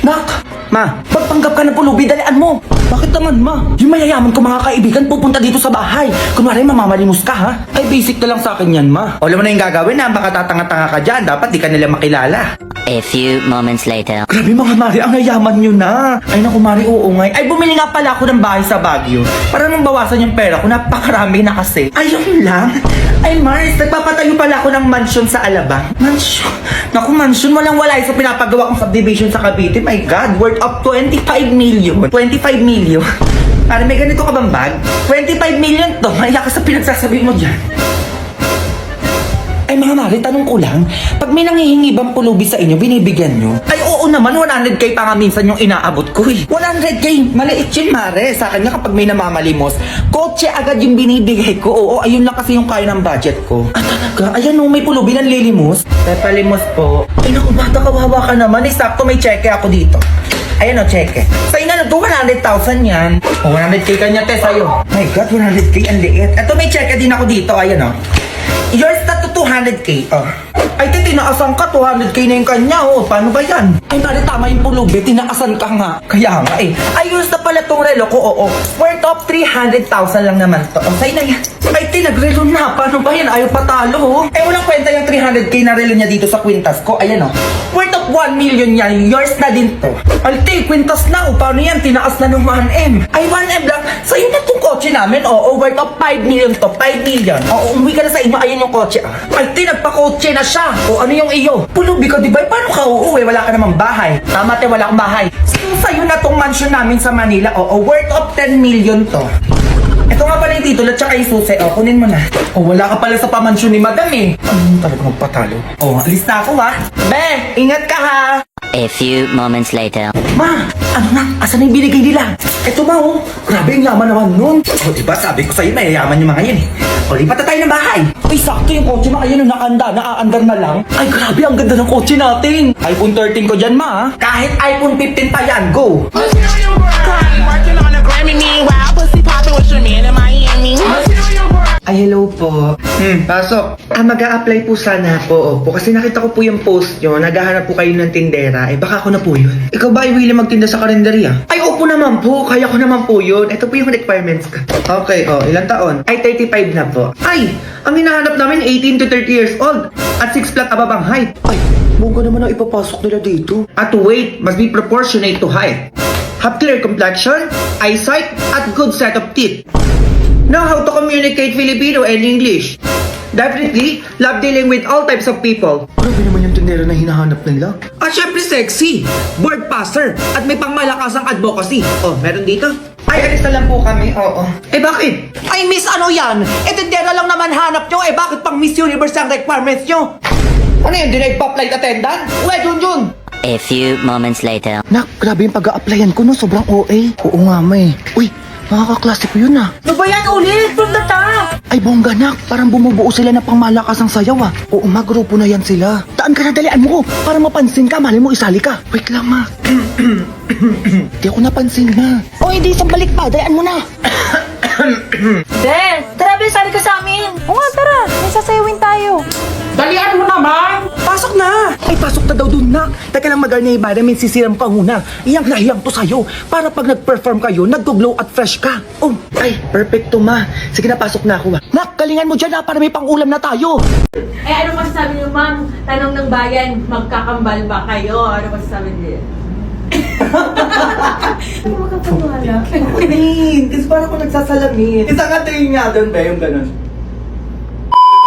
Nak! Ma! Pagpanggap ka ng pulubi, dalian mo! Bakit naman, ma? Yung mayayaman ko mga kaibigan pupunta dito sa bahay. Kunwari, mamamalimos ka, ha? Ay, basic na lang sa akin yan, ma. O, alam mo na yung gagawin, ha? Baka tatanga-tanga ka dyan. Dapat di ka nila makilala. A few moments later. Grabe mga Mari, ang yayaman nyo na. Ay naku Mari, oo nga. Ay bumili nga pala ako ng bahay sa Baguio. Para nang bawasan yung pera ko, napakarami na kasi. Ayun lang. Ay Mars, nagpapatayo pala ako ng mansion sa Alabang. Mansion? Naku mansion, walang walay sa pinapagawa kong subdivision sa Cavite. My God, worth of 25 million. 25 million. Mari, may ganito ka bang bag? 25 million to. Maiyak ka sa pinagsasabi mo dyan. Ay mga Mari, tanong ko lang, pag may nanghihingi bang pulubi sa inyo, binibigyan nyo? Ay oo naman, 100k pa nga minsan yung inaabot ko eh. 100k, maliit yun Mare. Sa akin nga kapag may namamalimos, kotse agad yung binibigay ko. Oo, ayun lang kasi yung kaya ng budget ko. Ah talaga? Ayan o, may pulubi ng lilimos. Pepalimos po. Ay naku bata, kawawa ka naman. Eh, sakto may cheque ako dito. Ayan o, cheque. Sa ina na 200,000 yan. O, 100k kanya te sa'yo. My God, 100k ang liit. Eto may cheque din ako dito, ayan o. Yours na to 200k. Oh. Ay, tinaasan ka. 200k na yung kanya. Oh, paano ba yan? Ay, Mari, tama yung pulubi. Tinaasan ka nga. Kaya nga eh. Ay, yours na pala tong relo ko. Oo. Worth of 300,000 lang naman to. Oh, sa'yo na yan. Ay, nagrelo na. Paano ba yan? Ayaw patalo. Oh. Eh, walang kwenta yung 300k na relo niya dito sa kwintas ko. Ayan oh. Worth of 1 million yan. Yours na din to. Alte, kwintas na. Oh, paano yan? Tinaas na ng 1M. Ay, 1M lang. Sa'yo na tong kotse namin. Oo, worth of 5 million to. 5 million. Oo, umuwi ka na sa inyo. Ayan yung kotse. Ay, nagpa-kotse na siya. O ano yung iyo? Pulubi ka, di ba? Paano ka uuwi? Wala ka namang bahay. Tama te, wala akong bahay. So, sa'yo na tong mansion namin sa Manila. O, worth of 10 million to. Ito nga pala yung titulo at saka yung susi. O, kunin mo na. O, wala ka pala sa pamansyon ni Madam eh. Ano talaga magpatalo? O, alis na ako ha. Be, ingat ka ha. A few moments later. Ma, ano na? Asan na yung binigay nila? Eto ma oh. Grabe yung yaman naman nun. O, diba sabi ko sa'yo, mayayaman yung mga yan eh. O, lipat na tayo ng bahay. Ay, sakto yung kotse mo. Ayun, nakanda, naaandar na lang. Ay, grabe, ang ganda ng kotse natin. iPhone 13 ko dyan, ma. Kahit iPhone 15 pa yan, go. Working on a Grammy, meanwhile, pussy popping with your man in Miami. Ay, hello po. Pasok. Mag-a-apply po sana po. Opo. Kasi nakita ko po yung post nyo. Naghahanap po kayo ng tindera. Eh, baka ako na po yun. Ikaw ba ay willing magtinda sa kalendarya? Ay, opo naman po. Kaya ko naman po yun. Ito po yung requirements ka. Okay, ilang taon? Ay, 35 na po. Ay, ang hinahanap namin 18 to 30 years old. At 6 flat above ang height. Ay, bunga naman ang ipapasok nila dito. At weight must be proportionate to height. Have clear complexion, eyesight, at good set of teeth. Know how to communicate Filipino and English. Definitely, love dealing with all types of people. Grabe naman yung tindera na hinahanap nila. At syempre sexy, word passer, at may pangmalakasang advocacy. Oh, meron dito? Ay, alis na lang po kami, oo. Eh bakit? Ay, miss, ano yan? Eh, tindera lang naman hanap nyo. Eh, bakit pang Miss Universe ang requirements nyo? Ano yan, di nagpa-flight attendant? Uwe, Junjun! A few moments later. Nak, grabe yung pag-a-applyan ko no, sobrang OA. Oo nga, may. Uy, makakaklase ko yun ah. Ano ba yan ulit? From the top! Ay, bongga nak, parang bumubuo sila ng pangmalakasang sayaw ah. Oo, magrupo na yan sila. Daan ka na, dalian mo ko. Para mapansin ka, mali mo isali ka. Wait lang ma. Di ako napansin ma. O hindi, isang balik pa, dalian mo na. Ben, tara Ben, sali ka sa amin. Oo nga, tara. May sasayawin tayo. Dalian mo naman! Pasok na! Ay, pasok na daw dun nak. Teka lang magarni ibada, may sisiram pa muna. Iyang nahiyang to sa'yo. Para pag nag-perform kayo, nag-glow at fresh ka. Oh, ay, perfecto ma. Sige na, pasok na ako ah. Nak, kalingan mo dyan ah, para may pang-ulam na tayo. Eh, ano masasabi niyo, ma'am? Tanong ng bayan, magkakambal ba kayo? Ano masasabi niyo? Ano makapaniwala? Queen, kasi parang ako nagsasalamin. Isang atin nga doon ba yung ganun?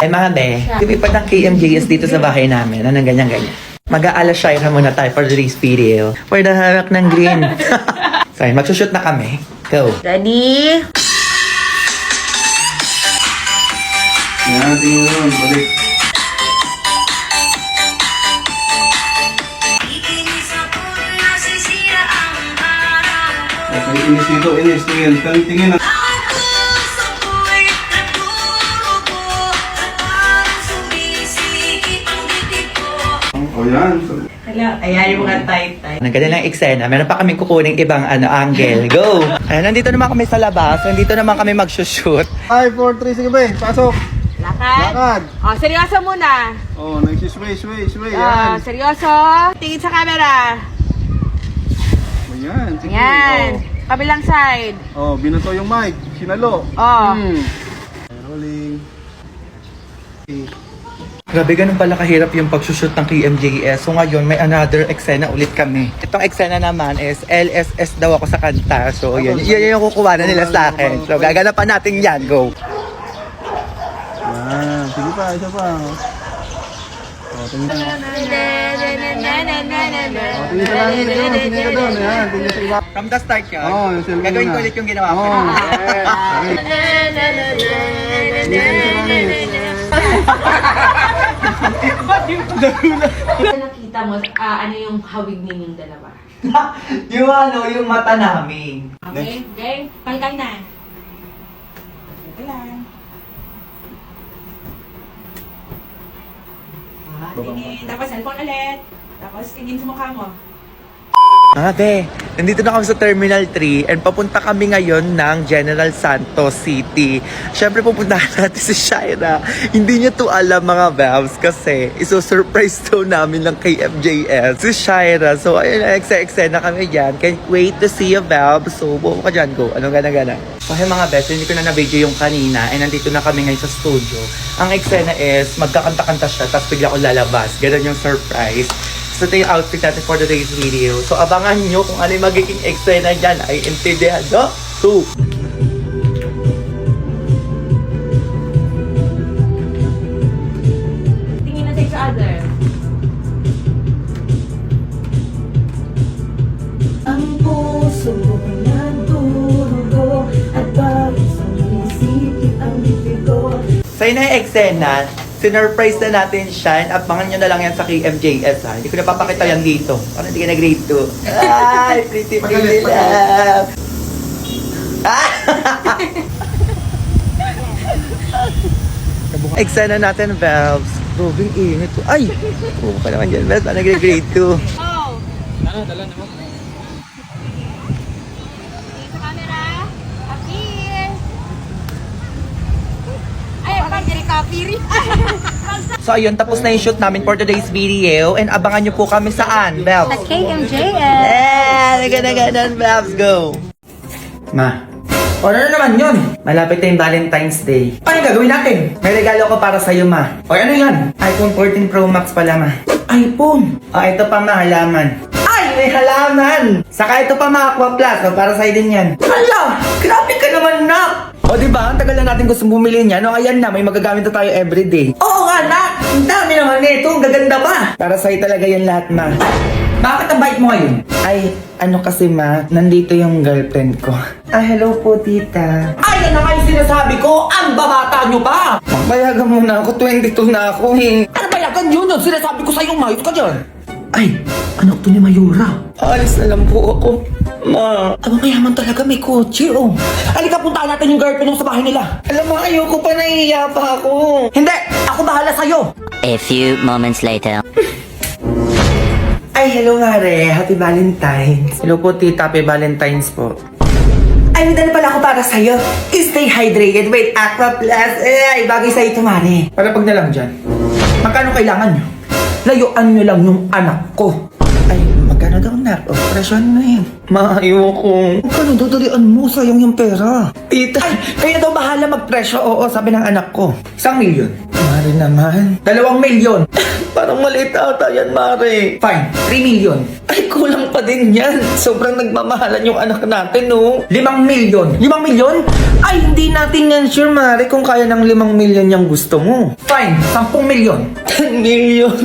Ay mga be, lumipad ng KMJS dito sa bahay namin. Anong ganyan-ganyan. Mag-aala Shaira muna tayo for today's video. For the hawak ng green. So, magsushoot na kami. Go. Ready? Yan, tingin mo, balik. Okay, inis dito, inis, tingin, tingin. O yan. Ayan yung mga tight-tight. Naganda ng eksena. Meron pa kaming kukuning ibang angle. Go! Ayan, nandito naman kami sa labas. Nandito naman kami magsushoot. 5, 4, 3, sige ba, pasok. Lakad? Lakad. Oh, seryoso muna. Oh, nagsisway, sway, yan. Seryoso. Tingin sa camera. Ayan, sige. Yan. Kabilang side. Oh, binato yung mic. Sinalo. Oh. Rolling. Grabe, ganun pala kahirap yung pagsushoot ng KMJS. So ngayon, may another eksena ulit kami. Itong eksena naman is LSS daw ako sa kanta. So yun yung kukuha na nila sa akin. So gaganapan natin yan. Go! Yan. Sige pa, isa pa. Oh, tingin ka. Oh, tingin ka lang. Tingin ka doon. Ayan, tingin sa iba. From the start yun. Oo, yung cellphone Gagawin ko na. ulit yung ginawa ko. Oo. Nakita mo, ano yung hawig ninyong dalawa? yung mata namin. Okay? Okay? Kalkal na. Ito lang. Tingin. Tapos cellphone ulit. Tapos tingin sa mukha mo. Ate, nandito na kami sa Terminal 3 and papunta kami ngayon ng General Santos City. Siyempre pupuntahan natin si Shaira. Hindi niya to alam mga Babs kasi iso-surprise to namin ng KMJS si Shaira. So ayun, eksena kami dyan. Can't wait to see you, Babs. So buo ka dyan, go. Anong gana-gana? So hey mga Babs, hindi ko na na-video yung kanina and nandito na kami ngayon sa studio. Ang eksena is magkakanta-kanta siya tapos bigla ko lalabas. Ganun yung surprise. So ito yung outfit natin for today's video. So abangan nyo kung ano yung magiging eksena dyan ay intindihado. So, Tingin na sa each other. Ang puso ko nagdurugo at bakit sumisikip ang bibig ko. so yun na yung eksena. Sinurprise na natin siya. And abangan nyo na lang yan sa KMJS ha. Hindi ko napapakita yan dito. Parang hindi ka nag-grade 2. Ay, pretty love. Eksena natin, Valves. Grubing init. Ay! Oo pa naman dyan, Valves. Parang nag-grade 2. Oh! Camera, appear. Ay, parang recovery. So ayun, tapos na yung shoot namin for today's video. And abangan nyo po kami saan, Valves? KMJS. Eh, ganun, Babs, go! Ma, o ano naman yun? Malapit na yung Valentine's Day. Ano yung gagawin natin? May regalo ko para sa'yo, ma. O ano yan? iPhone 14 Pro Max pala, ma. iPhone? O ito pa, ma, halaman. Ay, may halaman! Saka ito pa, ma, Aqua Plus. O, para sa'yo din yan. Hala! Grabe ka naman, nak! O diba, ang tagal na natin gusto bumili niya. No, ayan na, may magagamit na tayo everyday. Oo nga, nak! Ang dami naman nito, ang gaganda pa! Para sa'yo talaga yan lahat, ma. Bakit ang bait mo ngayon? Ay, ano kasi ma, nandito yung girlfriend ko. Ah, hello po tita. Ay, yan na nga yung sinasabi ko! Ang babata nyo ba? Payagan mo na ako, 22 na ako eh. Ano payagan yun? Yung sinasabi ko sa'yo, mayos ka dyan. Ay, anak to ni Mayura. Alis na lang po ako. Ma, aba mayaman talaga, may kotse oh. Halika, puntaan natin yung girlfriend mo sa bahay nila. Alam mo, ayoko pa, nahihiya pa ako. Hindi, ako bahala sa'yo. A few moments later. Ay, hello Mare. Happy Valentine's. Hello po, tita. Happy Valentine's po. Ay, may dala pala ako para sa'yo. Stay hydrated with Aqua Plus. Ay, bagay sa'yo ito, Mare. Para pag na lang dyan. Magkano kailangan nyo? Layuan nyo lang yung anak ko. Ay, magkano daw na? O, presyon na eh. Ayoko. Magkano dudalian mo? Sayang yung pera. Tita, ay, kayo na daw bahala magpresyo. Oo, sabi ng anak ko. 1 milyon. Mare naman. 2 milyon. Parang maliit ata yan, Mare. Fine, 3 milyon. Ay, kulang pa din yan. Sobrang nagmamahalan yung anak natin, no? 5 milyon. 5 milyon? Ay, hindi natin yan sure, Mare, kung kaya ng 5 milyon yung gusto mo. Fine, 10 milyon. 10 milyon.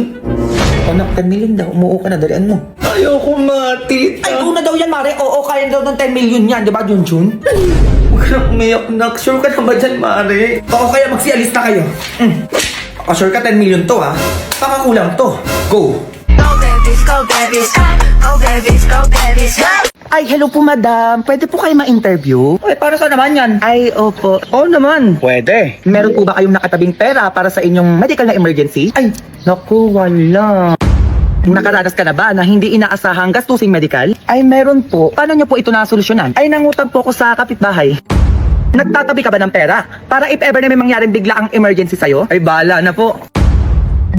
Anak, 10 milyon daw. Umuo ka na, dalian mo. Ayoko, Mati. Ay, una daw yan, Mare. Oo, kaya daw ng 10 milyon yan. Di ba, Junjun? Huwag ka na umiyak, nak. Sure ka na ba dyan, Mare? Oo, kaya magsialis na kayo. O, sure ka 10 milyon to, ha? Baka kulang to. Go! Go babies, go babies, go babies, go babies. Ay, hello po, madam. Pwede po kayo ma-interview? Ay, para sa naman yan? Ay, opo. Oo naman. Pwede. Meron po ba kayong nakatabing pera para sa inyong medical na emergency? Ay, naku, wala. Nakaranas ka na ba na hindi inaasahang gastusing medical? Ay, meron po. Paano nyo po ito nasolusyonan? Ay, nangutang po ko sa kapitbahay. Nagtatabi ka ba ng pera? Para if ever na may mangyaring bigla ang emergency sa'yo? Ay, bala na po.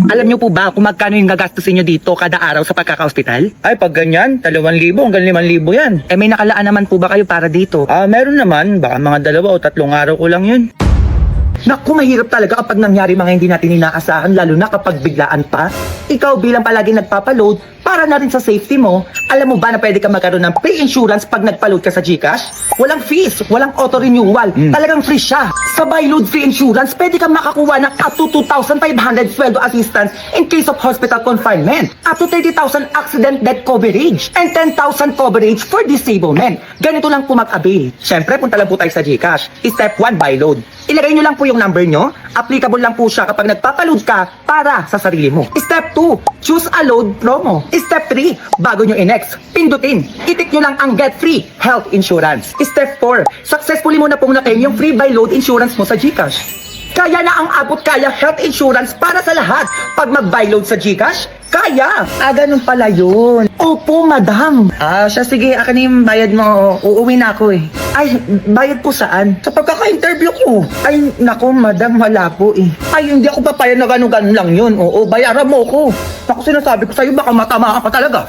Alam niyo po ba kung magkano yung gagastusin niyo dito kada araw sa pagkaka-hospital? Ay, pag ganyan, 2,000 hanggang 5,000 yan. Eh may nakalaan naman po ba kayo para dito? Meron naman. Baka mga 2 o 3 araw ko lang yun. Naku, mahirap talaga kapag nangyari mga hindi natin inaasahan, lalo na kapag biglaan pa. Ikaw bilang palagi nagpapaload, para na rin sa safety mo, alam mo ba na pwede ka magkaroon ng free insurance pag nagpaload ka sa GCash? Walang fees, walang auto-renewal, talagang free siya. Sa buy load free insurance, pwede kang makakuha ng up to 2,500 sweldo assistance in case of hospital confinement, up to 30,000 accident death coverage, and 10,000 coverage for disablement. Ganito lang po mag-avail. Siyempre, punta lang po tayo sa GCash. Step 1, buy load. Ilagay nyo lang po yung number nyo. Applicable lang po siya kapag nagpapaload ka para sa sarili mo. Step 2, choose a load promo. Step 3, bago nyo i-next, pindutin. Itik nyo lang ang Get Free Health Insurance. Step 4, successfully mo na pong na-claim yung free buy load insurance mo sa GCash. Kaya na ang abot kaya health insurance para sa lahat. Pag mag-buy load sa GCash, kaya. Ganun pala yun. Opo, madam. Siya, sige, akin na yung bayad mo. Uuwi na ako eh. Ay, bayad po saan? Sa pagkaka-interview ko. Ay, naku, madam, wala po eh. Ay, hindi ako papayag na ganun-ganun lang yun. Oo, bayaran mo ko. Naku, sinasabi ko sa'yo, baka matamaan ka talaga.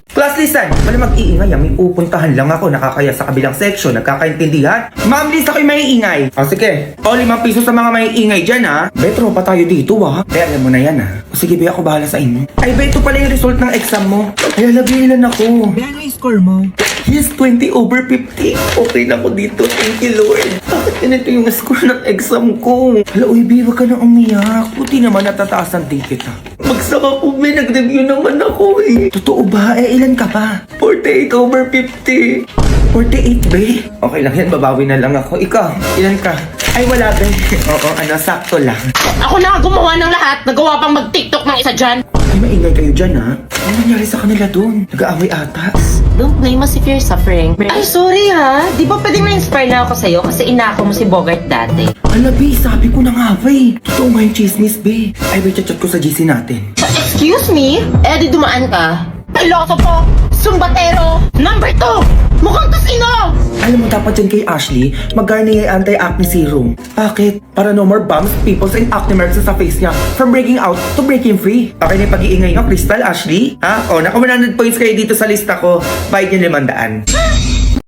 Class, listen. Wala mag-iingay. May pupuntahan lang ako. Nakakaya sa kabilang section. Nagkakaintindihan? Ma'am, Liz, ako'y maiingay. Sige. O, 5 piso sa mga maiingay dyan, ha? Betro pa tayo dito, ha? Alam mo na yan, ha? Sige, be, ako bahala sa inyo. Ay, be, ito pala yung result ng exam mo. Ay, labilan ako. Ano yung score mo? Yes, 20/50. Okay na ako dito. Thank you, Lord. Bakit ganito yung score ng exam ko? Hala, uy, be, wag ka na umiyak. Buti naman natataas ang ticket, ha? Magsaka po, be. Nag-review naman ako, eh. Totoo ba? Ilan ka pa? 48/50. 48, be? Okay lang yan, babawi na lang ako. Ikaw, ilan ka? Ay, wala, be. Oo, sakto lang. Ako na gumawa ng lahat. Nagawa pang mag-TikTok ng isa dyan. Ay, maingay kayo dyan, ha? Ano nangyari sa kanila doon? Nag-aaway ata. Don't blame us if you're suffering. Ay, sorry ha. Di ba pwedeng na-inspire na ako sa'yo kasi inako mo si Bogart dati? Hala, be, sabi ko na nga, be. Totoo nga yung chismis, be. Ay, be, chat ko sa GC natin. Excuse me? Eh, di dumaan ka. Piloto po! Sumbatero! Number 2! Mukhang tasino! Alam mo, dapat dyan kay Ashley, mag-Garnier Anti-Acne Serum. Bakit? Para no more bumps, pimples, and acne marks sa face niya. From breaking out to breaking free. Okay na yung pag-iingay nyo, Crystal, Ashley? Ha? O, naka 100 points kayo dito sa lista ko. Bayad nyo 500.